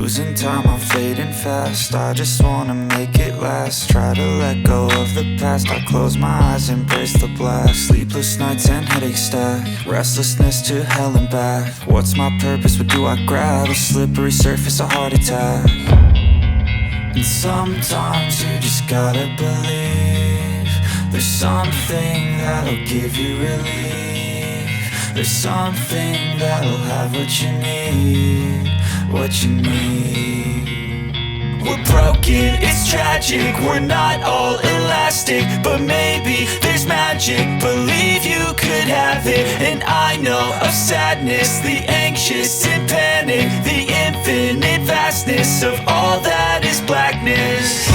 Losing time, I'm fading fast. I just wanna make it last. Try to let go of the past. I close my eyes, embrace the blast. Sleepless nights and headaches stack. Restlessness to hell and back. What's my purpose? What do I grab? A slippery surface, a heart attack. And sometimes you just gotta believe there's something that'll give you relief. There's something that'll have what you need, what you need. We're broken, it's tragic, we're not all elastic, but maybe there's magic. Believe you could have it, and I know of sadness, the anxious and panic, the infinite vastness of all that is blackness.